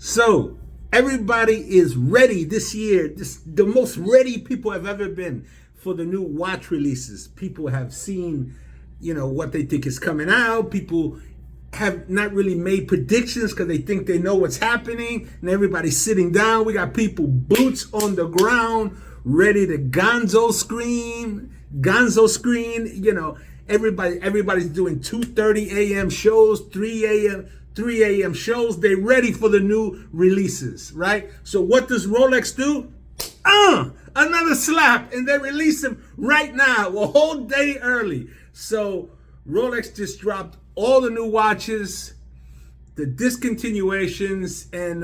So everybody is ready this year. The most ready people have ever been for the new watch releases. People have seen, what they think is coming out. People have not really made predictions because they think they know what's happening, and everybody's sitting down. We got people boots on the ground, ready to gonzo screen. Everybody's doing 2:30 a.m. shows, 3 a.m. shows. They're ready for the new releases, right? So what does Rolex do? Another slap, and they release them right now, a whole day early. So Rolex just dropped all the new watches, the discontinuations, and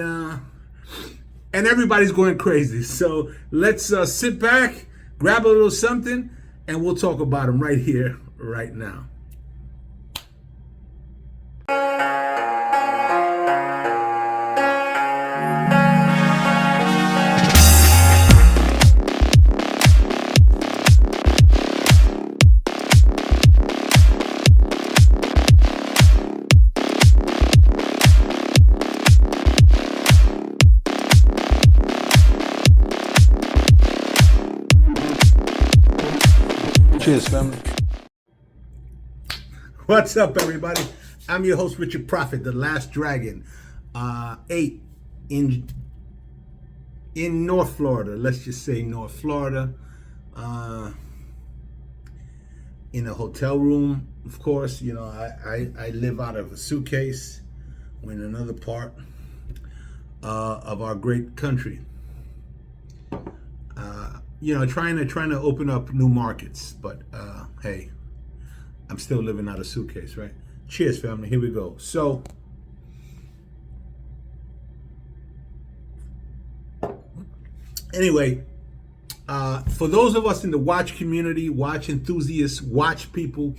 everybody's going crazy. So let's sit back, grab a little something, and we'll talk about them right here, right now. Cheers, family. What's up, everybody? I'm your host, Richard Prophet, the Last Dragon. 8 in North Florida. Let's just say North Florida. In a hotel room, of course. I live out of a suitcase. We're in another part of our great country. Trying to open up new markets, but hey, I'm still living out of suitcase, right? Cheers, family. Here we go. So, anyway, for those of us in the watch community, watch enthusiasts, watch people,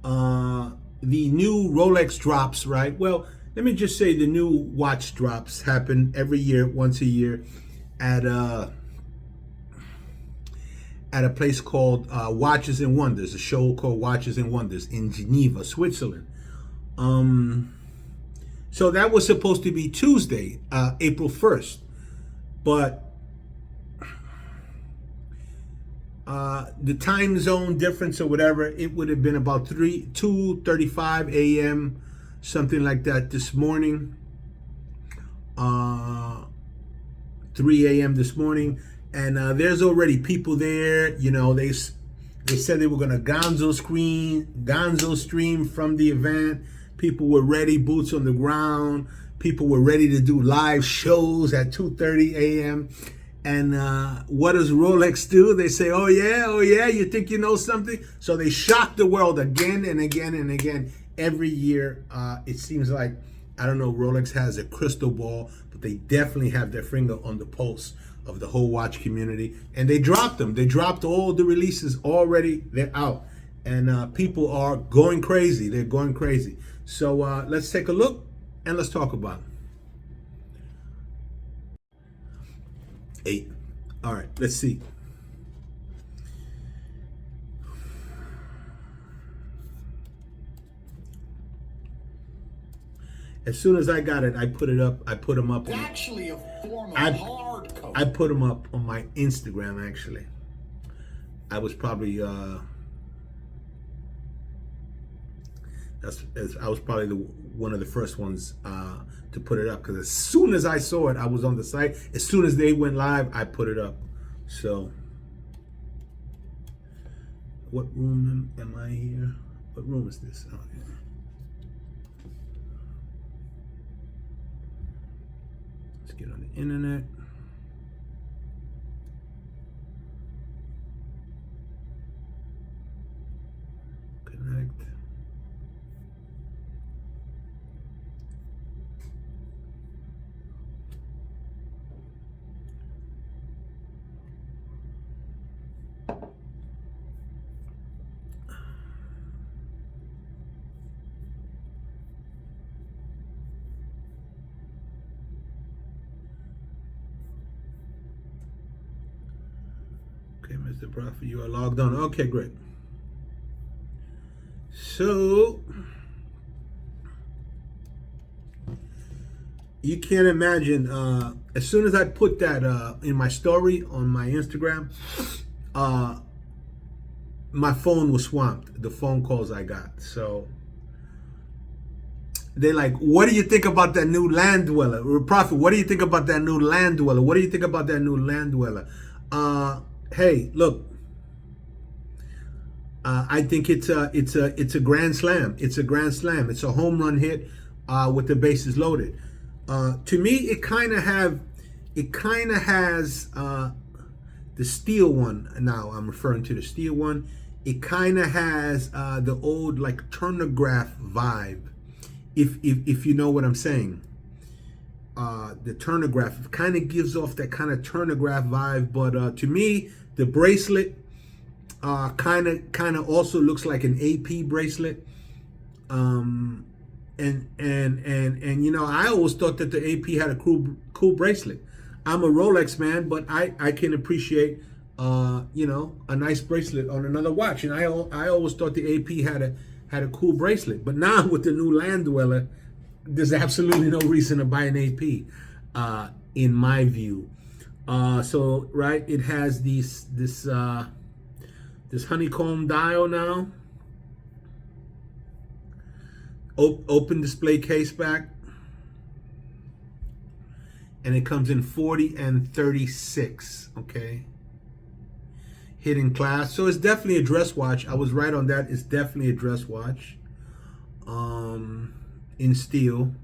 the new Rolex drops, right? Well, let me just say the new watch drops happen every year, once a year, at a place called Watches and Wonders, a show called Watches and Wonders in Geneva, Switzerland. So that was supposed to be Tuesday, April 1st. But the time zone difference or whatever, it would have been about 2:35 a.m., something like that this morning. 3 a.m. this morning. And there's already people there. They said they were going to gonzo stream from the event. People were ready, boots on the ground. People were ready to do live shows at 2:30 a.m. And what does Rolex do? They say, oh yeah, you think you know something? So they shock the world again and again and again. Every year, it seems like, I don't know, Rolex has a crystal ball, but they definitely have their finger on the pulse of the whole watch community, and they dropped them. They dropped all the releases already. They're out, and people are going crazy. They're going crazy. So let's take a look and let's talk about them. 8. All right, let's see. As soon as I got it, I put it up. I put them up. It's actually a form of hard code. I put them up on my Instagram. Actually, I was probably I was probably one of the first ones to put it up, because as soon as I saw it, I was on the site. As soon as they went live, I put it up. So, what room am I here? What room is this? Oh, yeah. Let's get on the internet. Connect. Okay, Mr. Prophet, you are logged on. Okay, great. So, You can't imagine. As soon as I put that in my story on my Instagram, uh, my phone was swamped. The phone calls I got. So they're like, "What do you think about that new land dweller, Prophet? What do you think about that new land dweller? What do you think about that new land dweller?" Hey, look. I think it's a grand slam. It's a grand slam. It's a home run hit with the bases loaded. To me, it kind of has the steel one. Now I'm referring to the steel one. It kind of has the old like turnograph vibe, if you know what I'm saying. The turnograph kind of gives off that kind of turnograph vibe, but to me, the bracelet kind of also looks like an AP bracelet. And you know, I always thought that the AP had a cool bracelet. I'm a Rolex man, but I can appreciate you know, a nice bracelet on another watch. And I always thought the AP had a cool bracelet. But now with the new land dweller, there's absolutely no reason to buy an AP, in my view. So right, it has this honeycomb dial now. Open display case back, and it comes in 40 and 36. Okay, hidden class. So it's definitely a dress watch. I was right on that. It's definitely a dress watch. In steel.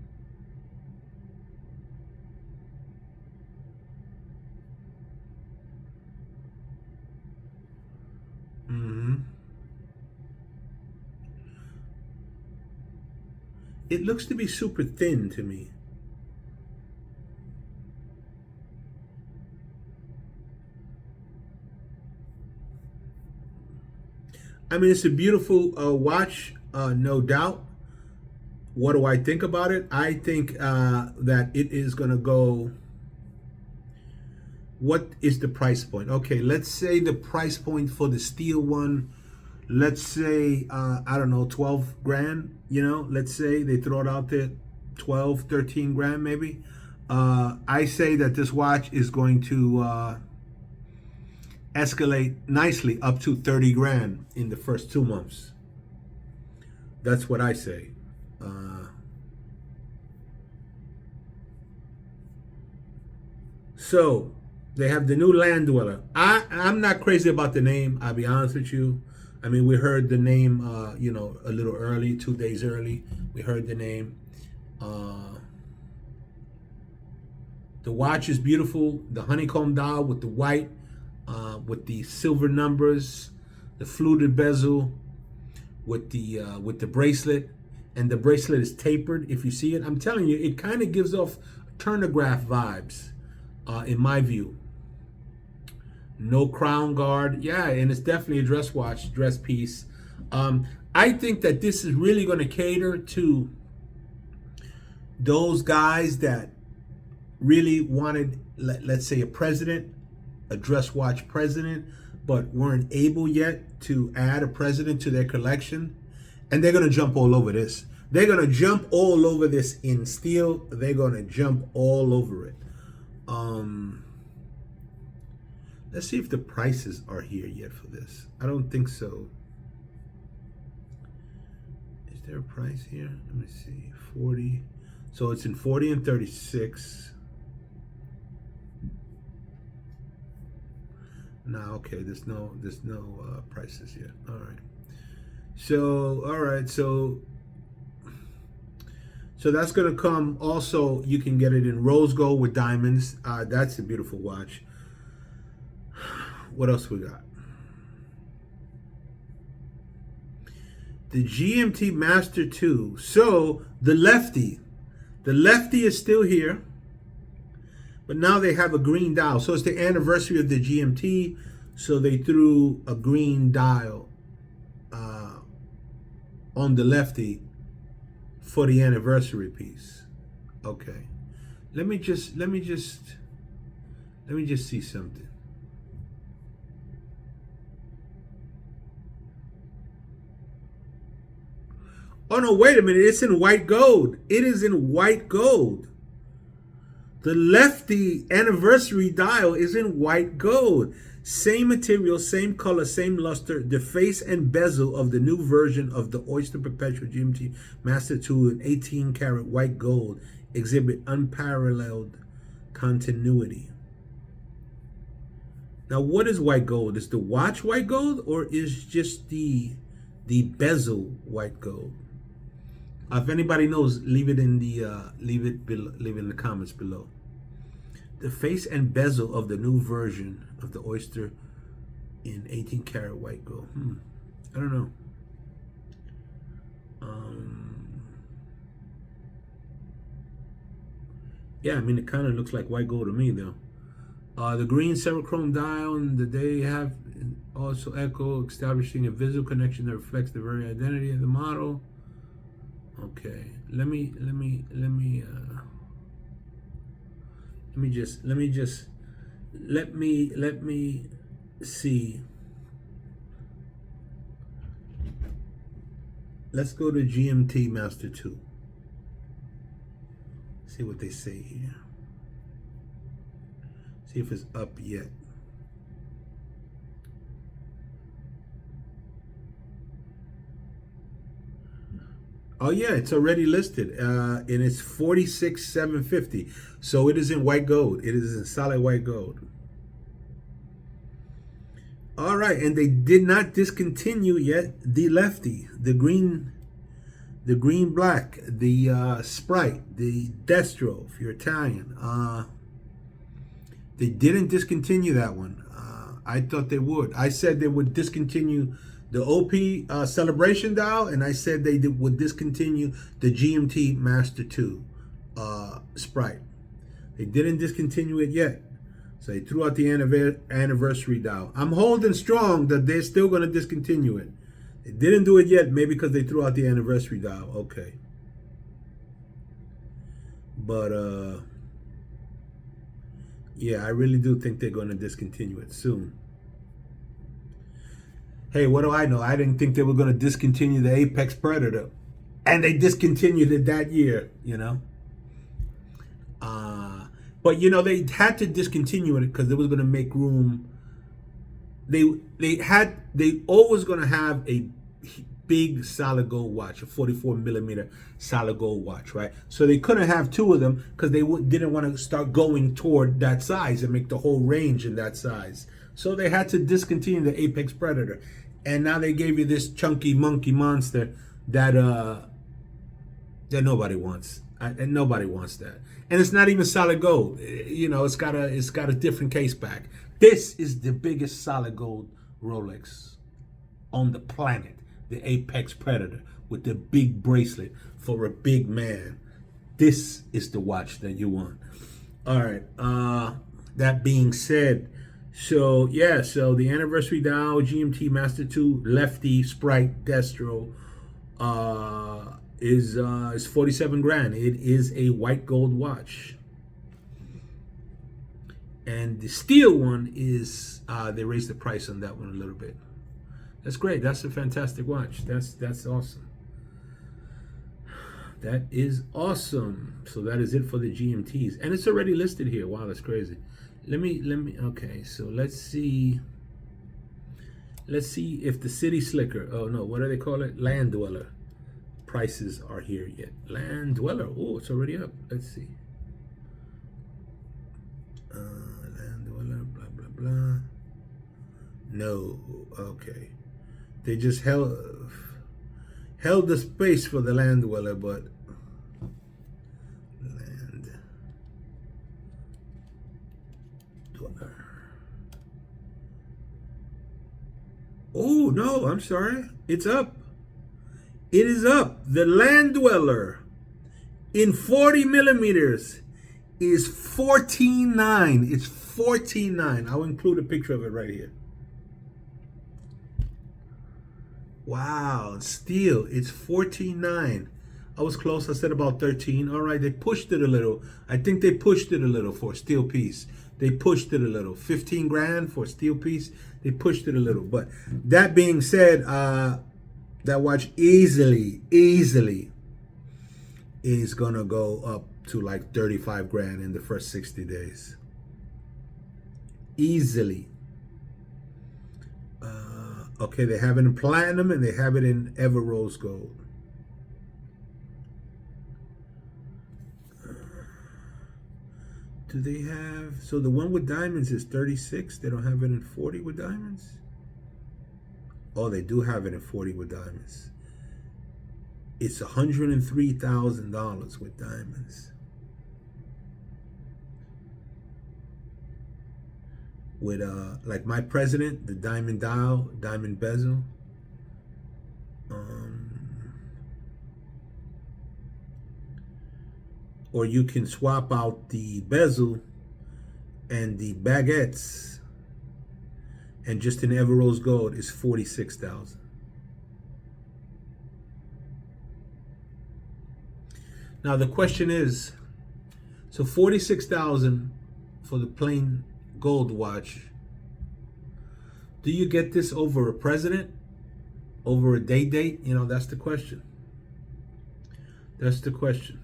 It looks to be super thin to me. I mean, it's a beautiful watch, no doubt. What do I think about it? I think that it is going to go. What is the price point? Okay, let's say the price point for the steel one, let's say, I don't know, 12 grand, you know, let's say they throw it out there, 12, 13 grand maybe. I say that this watch is going to escalate nicely up to 30 grand in the first 2 months. That's what I say. So they have the new land dweller. I'm not crazy about the name. I'll be honest with you. I mean, we heard the name, you know, a little early, 2 days early. We heard the name. The watch is beautiful. The honeycomb dial with the white, with the silver numbers, the fluted bezel, with the bracelet, and the bracelet is tapered. If you see it, I'm telling you, it kind of gives off turnograph vibes, in my view. No crown guard. Yeah, and it's definitely a dress watch, dress piece. I think that this is really going to cater to those guys that really wanted, let's say, a president, a dress watch president, but weren't able yet to add a president to their collection. And they're going to jump all over this. They're going to jump all over this in steel. They're going to jump all over it. Let's see if the prices are here yet for this. I don't think so. Is there a price here? Let me see. 40. So it's in 40 and 36. No, okay. There's no prices yet. All right. So all right. So that's gonna come. Also, you can get it in rose gold with diamonds. That's a beautiful watch. What else we got? The GMT Master 2. So the lefty is still here, but now they have a green dial. So it's the anniversary of the GMT, so they threw a green dial on the lefty for the anniversary piece. Okay, let me just see something. Oh no, wait a minute, it's in white gold. It is in white gold. The lefty anniversary dial is in white gold. Same material, same color, same luster. The face and bezel of the new version of the Oyster Perpetual GMT Master 2 in 18 karat white gold exhibit unparalleled continuity. Now, what is white gold? Is the watch white gold, or is just the bezel white gold? If anybody knows, leave it in the leave it in the comments below. The face and bezel of the new version of the Oyster in 18 karat white gold. I don't know. Yeah, I mean, it kind of looks like white gold to me, though. The green ferrochrome dial, and they have also echo, establishing a visual connection that reflects the very identity of the model. Okay, let me see. Let's go to GMT Master 2. See what they say here. See if it's up yet. Oh yeah, it's already listed, and it's $46,750. So it is in white gold. It is in solid white gold. All right, and they did not discontinue yet the lefty, the green black, the Sprite, the Destro. If you're Italian, they didn't discontinue that one. I thought they would. I said they would discontinue the OP Celebration dial, and I said they would discontinue the GMT Master 2 Sprite. They didn't discontinue it yet, so they threw out the anniversary dial. I'm holding strong that they're still going to discontinue it. They didn't do it yet, maybe because they threw out the anniversary dial. Okay, but yeah, I really do think they're going to discontinue it soon. Hey, what do I know? I didn't think they were going to discontinue the Apex Predator, and they discontinued it that year, you know. But you know, they had to discontinue it because they was going to make room. They always going to have a big solid gold watch, a 44 millimeter solid gold watch, right? So they couldn't have two of them because they didn't want to start going toward that size and make the whole range in that size. So they had to discontinue the Apex Predator, and now they gave you this chunky monkey monster that nobody wants, and nobody wants that. And it's not even solid gold. You know, it's got a different case back. This is the biggest solid gold Rolex on the planet, the Apex Predator with the big bracelet for a big man. This is the watch that you want. All right. That being said, so yeah, so the anniversary dial GMT Master 2 lefty Sprite Destro is 47 grand. It is a white gold watch. And the steel one is they raised the price on that one a little bit. That's great. That's a fantastic watch. That's awesome. That is awesome. So that is it for the GMTs, and it's already listed here. Wow, that's crazy. Let me. Okay, so let's see. Let's see if the City Slicker. Oh no, what do they call it? Land Dweller. Prices are here yet. Land Dweller. Oh, it's already up. Let's see. Land Dweller. Blah blah blah. No. Okay. They just held the space for the Land Dweller, but Land Dweller. Oh no, I'm sorry. It's up. It is up. The Land Dweller in 40 millimeters is $14,900. It's $14,900. I'll include a picture of it right here. Wow, steel. It's $14,900. I was close. I said about 13. All right, they pushed it a little. I think they pushed it a little for a steel piece. They pushed it a little. 15 grand for a steel piece. They pushed it a little. But that being said, that watch easily is gonna go up to like 35 grand in the first 60 days. Easily. Okay, they have it in platinum and they have it in ever rose gold. Do they have, so the one with diamonds is 36. They don't have it in 40 with diamonds? Oh, they do have it in 40 with diamonds. It's $103,000 with diamonds. With like my president, the diamond dial, diamond bezel. Or you can swap out the bezel and the baguettes, and just in ever rose gold is $46,000. Now the question is, so $46,000 for the plain gold watch. Do you get this over a president? Over a date? You know, that's the question. That's the question.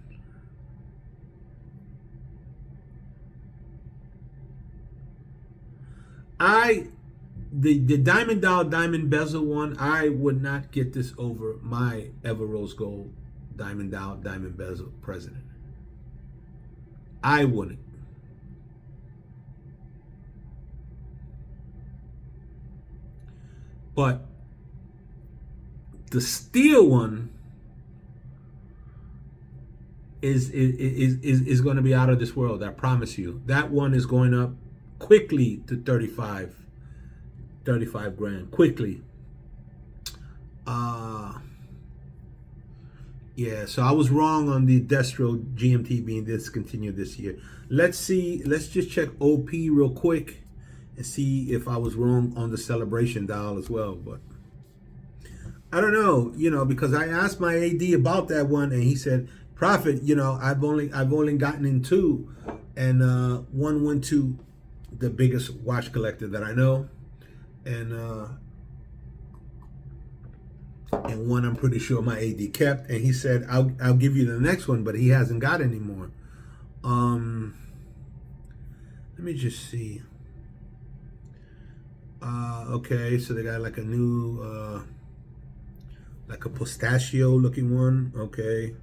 The diamond dial, diamond bezel one, I would not get this over my ever rose gold diamond dial, diamond bezel president. I wouldn't. But the steel one is going to be out of this world. I promise you. That one is going up quickly to 35 grand quickly. Yeah, so I was wrong on the Destro GMT being discontinued this year. Let's just check OP real quick and see if I was wrong on the celebration dial as well. But I don't know, you know, because I asked my AD about that one and he said, Prophet, you know, I've only gotten in two, and one went to the biggest watch collector that I know, and one I'm pretty sure my AD kept, and he said I'll give you the next one, but he hasn't got any more. Let me just see. Okay, so they got like a new like a pistachio looking one. Okay,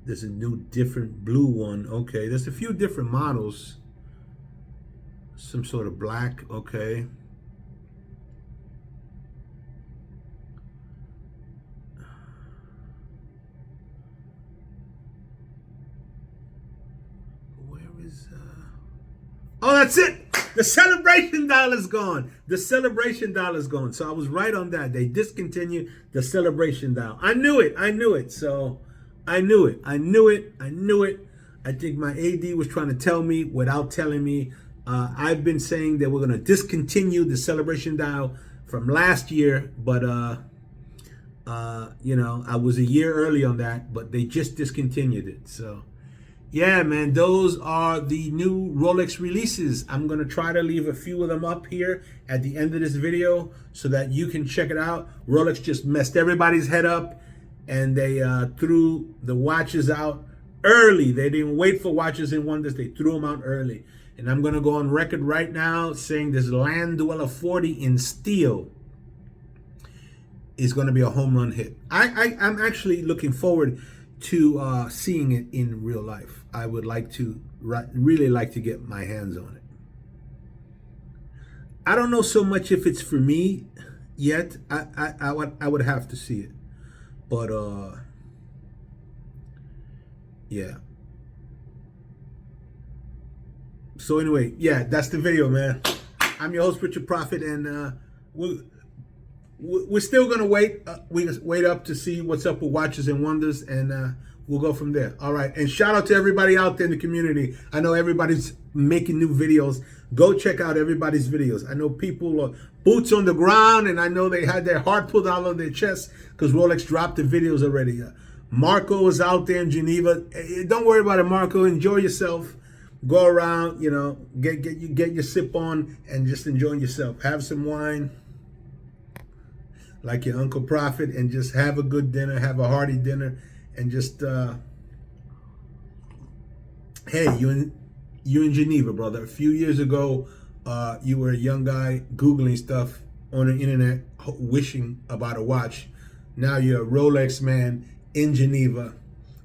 there's a new different blue one. Okay, there's a few different models. Some sort of black. Okay. Where is oh, that's it. The celebration dial is gone. The celebration dial is gone. So I was right on that. They discontinued the celebration dial. I knew it. So I knew it. I think my AD was trying to tell me without telling me. I've been saying that we're going to discontinue the celebration dial from last year, but you know, I was a year early on that, but they just discontinued it. So yeah, man, those are the new Rolex releases. I'm going to try to leave a few of them up here at the end of this video so that you can check it out. Rolex just messed everybody's head up, and they threw the watches out early. They didn't wait for watches and wonders. They threw them out early. And I'm going to go on record right now saying this Land Dweller 40 in steel is going to be a home run hit. I'm actually looking forward to seeing it in real life. I would like to, really like to get my hands on it. I don't know so much if it's for me yet. I would have to see it. But yeah. So anyway, yeah, that's the video, man. I'm your host, Richard Prophet, and we're still gonna wait. We wait up to see what's up with Watches and Wonders, and we'll go from there. All right, and shout out to everybody out there in the community. I know everybody's making new videos. Go check out everybody's videos. I know people are boots on the ground, and I know they had their heart pulled out of their chest because Rolex dropped the videos already. Marco is out there in Geneva. Don't worry about it, Marco. Enjoy yourself. Go around, you know, get your sip on and just enjoy yourself. Have some wine like your Uncle Prophet and just have a good dinner, have a hearty dinner, and just Hey, you in Geneva, brother. A few years ago, you were a young guy googling stuff on the internet, wishing about a watch. Now you're a Rolex man in Geneva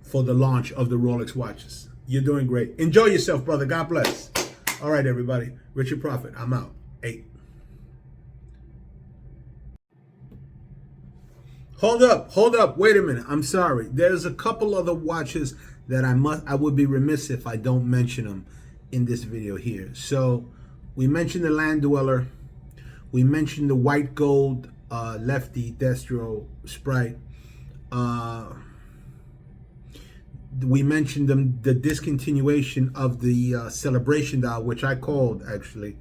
for the launch of the Rolex watches. You're doing great. Enjoy yourself, brother. God bless. All right, everybody. Richard Prophet. I'm out. 8. Hold up. Wait a minute. I'm sorry. There's a couple other watches that I would be remiss if I don't mention them in this video here. So we mentioned the Land Dweller. We mentioned the white gold lefty Destro Sprite. We mentioned the discontinuation of the Celebration dial, which I called actually.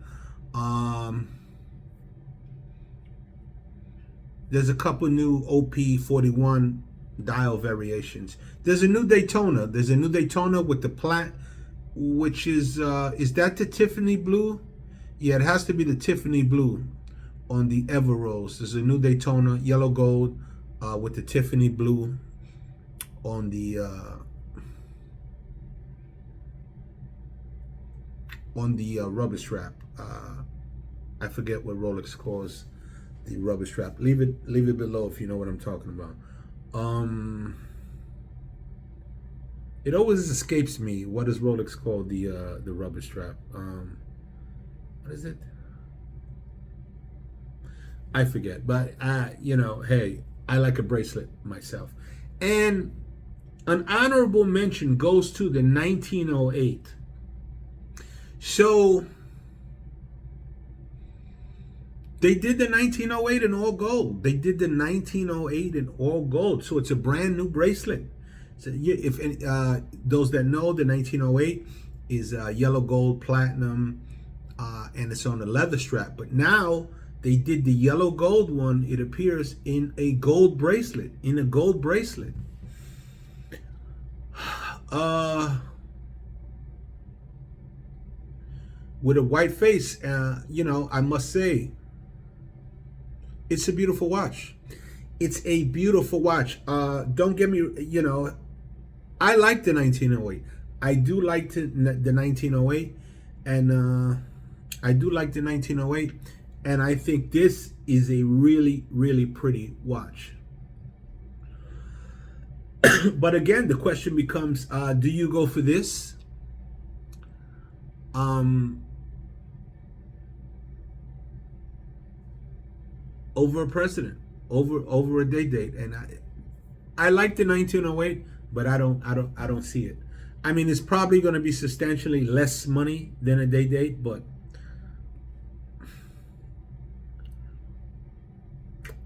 There's a couple new OP41 dial variations. There's a new Daytona. There's a new Daytona with the plat, which is that the Tiffany blue? Yeah, it has to be the Tiffany blue on the Everose. There's a new Daytona, yellow gold, with the Tiffany blue on the rubber strap. I forget what Rolex calls the rubber strap. Leave it below if you know what I'm talking about. It always escapes me. What does Rolex call the rubber strap? What is it? I forget. But hey, I like a bracelet myself. And an honorable mention goes to the 1908. So they did the 1908 in all gold. They did the 1908 in all gold. So it's a brand new bracelet. So if those that know, the 1908 is yellow gold platinum, and it's on a leather strap. But now they did the yellow gold one. It appears in a gold bracelet. With a white face. I must say, it's a beautiful watch. It's a beautiful watch. Don't get me, I like the 1908. I do like the 1908, and I do like the 1908, and I think this is a really, really pretty watch. But again, the question becomes, do you go for this? Over a president, over a date, and I like the 1908, but I don't see it. I mean, it's probably going to be substantially less money than a date, but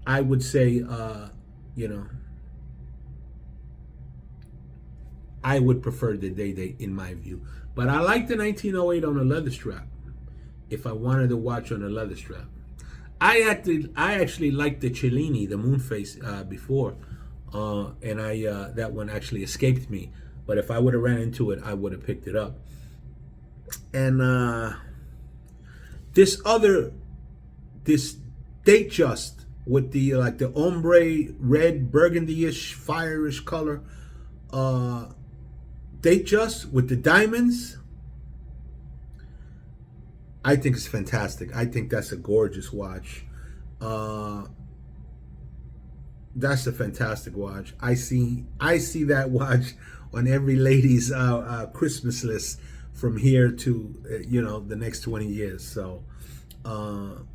I would say, I would prefer the date in my view. But I like the 1908 on a leather strap. If I wanted to watch on a leather strap. I actually liked the Cellini, the Moonface, before, and that one actually escaped me. But if I would have ran into it, I would have picked it up. And this Datejust with the the ombre red burgundy-ish fire-ish color, Datejust with the diamonds. I think it's fantastic. I think that's a gorgeous watch. That's a fantastic watch. I see that watch on every lady's Christmas list from here to the next 20 years. So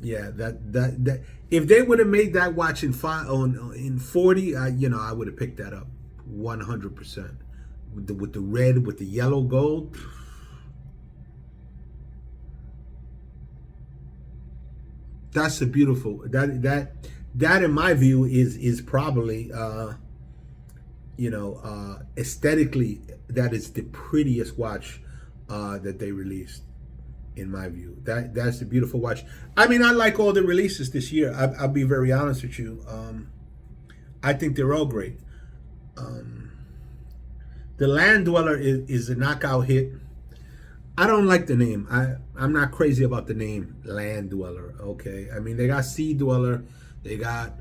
yeah, that if they would have made that watch in 40, I would have picked that up 100% with the red with the yellow gold. That's a beautiful that in my view is probably aesthetically that is the prettiest watch that they released in my view. That's a beautiful watch. I mean, I like all the releases this year. I'll be very honest with you. I think they're all great. The Land Dweller is a knockout hit. I don't like the name. I'm not crazy about the name Land Dweller. Okay, I mean they got Sea Dweller, they got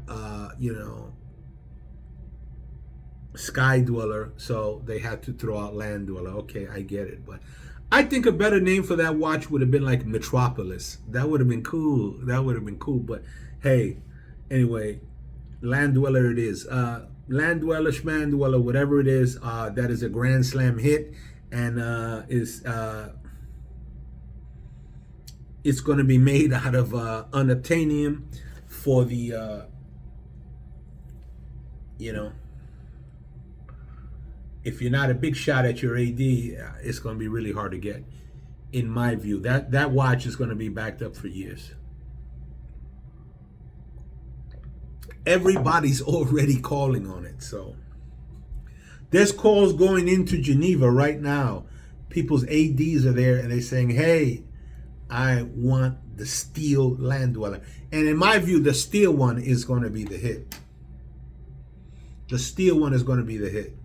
Sky Dweller, so they had to throw out Land Dweller. Okay, I get it, but I think a better name for that watch would have been like Metropolis. That would have been cool. That would have been cool. But hey, anyway, Land Dweller it is. Land Dweller, Schman Dweller, whatever it is, that is a Grand Slam hit, and it's going to be made out of unobtainium for the you know. If you're not a big shot at your AD, it's going to be really hard to get. In my view, that watch is going to be backed up for years. Everybody's already calling on it, so there's calls going into Geneva right now. People's ADs are there, and they're saying, "Hey, I want the steel Land Dweller." And in my view, the steel one is going to be the hit. The steel one is going to be the hit.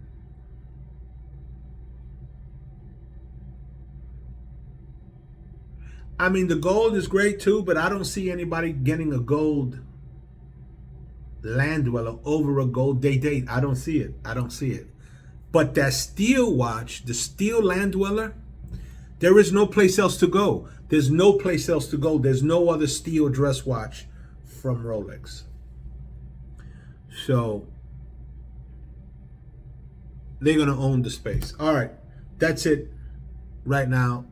I mean, the gold is great too, but I don't see anybody getting a gold Land Dweller over a gold date. I don't see it. I don't see it. But that steel watch, the steel Land Dweller, there is no place else to go. There's no place else to go. There's no other steel dress watch from Rolex. So they're going to own the space. All right, that's it right now.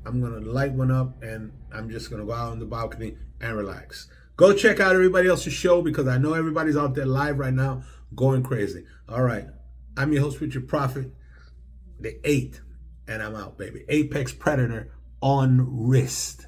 I'm going to light one up, and I'm just going to go out on the balcony and relax. Go check out everybody else's show, because I know everybody's out there live right now going crazy. All right. I'm your host, Richard Prophet, the 8th, and I'm out, baby. Apex Predator on wrist.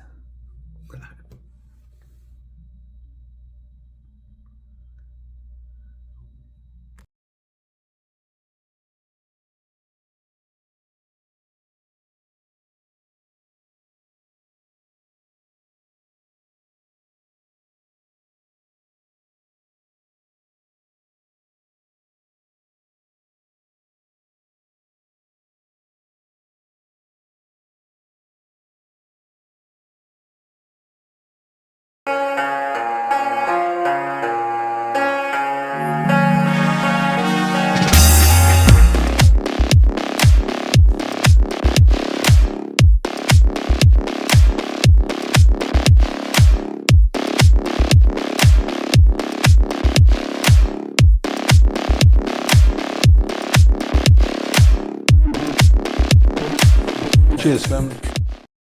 Cheers, family.